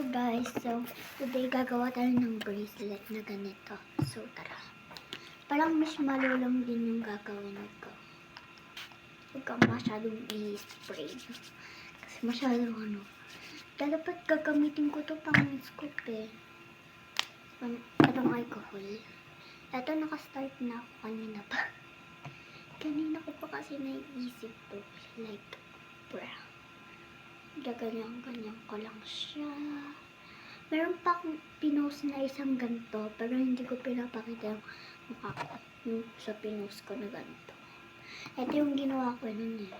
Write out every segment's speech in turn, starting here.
Hello guys, so today gagawa tayo ng bracelet na ganito. So tara. Parang marshmallow lang din yung gagawin ko. Huwag kang masyadong i-spray. Kasi masyadong dapat gagamitin ko to pang scoop eh. Itong alcohol. Ito nakastart na ako kanina pa. Kanina ko pa kasi naiisip to. Like, brown. Ganyan ko lang siya. Meron pa akong pinost na isang ganito, pero hindi ko pinapakita yung mukha ko. Yung sa pinost ko na ganito. Ito yung ginawa ko nun eh.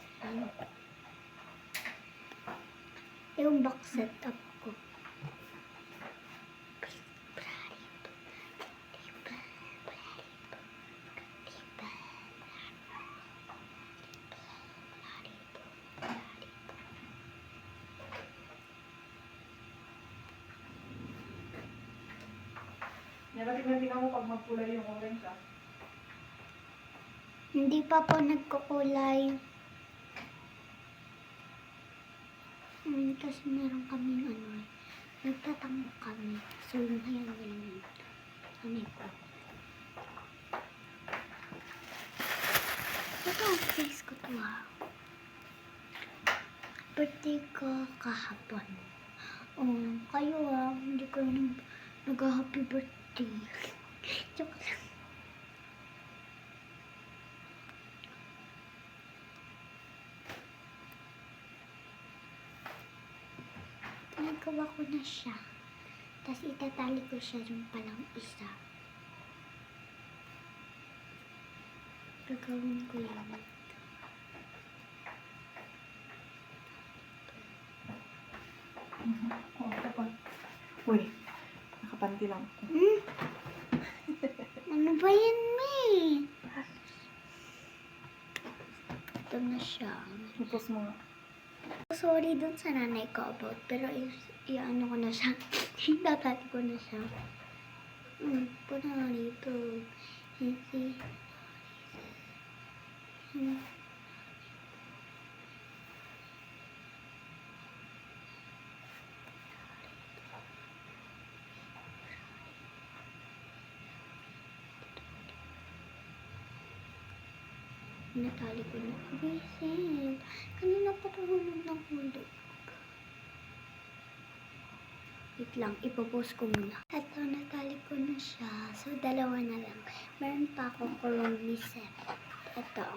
Yung box setup ko. Tingnan mo pag magkulay yung orange ah. Hindi pa po nagkukulay. Kasi meron kaming nagtatango kami. So, yung hayan ko. Ito ang face ko to ha. Birthday ko kahapon. Kayo hindi ko nag-happy birthday. Joke lang. Nagawa ko na siya. Tapos itatali ko siya yung palang isa. Gagawin ko yan. Uy, nakapanti lang ako. Ano ba yan, May? Ito na siya. Ipos mo nga. Sorry dun sa nanay ko about, pero i-ano ko na siya. Itatali ko na siya. Punta rito. Natali ko na. Vincent, kanina pa tulog ng hulog. Wait lang, ipopost ko muna. Ito, natali ko na siya. So, dalawa na lang. Meron pa akong kurong set. Ito.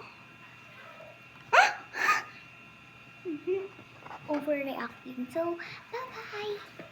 Overreacting. So, bye-bye!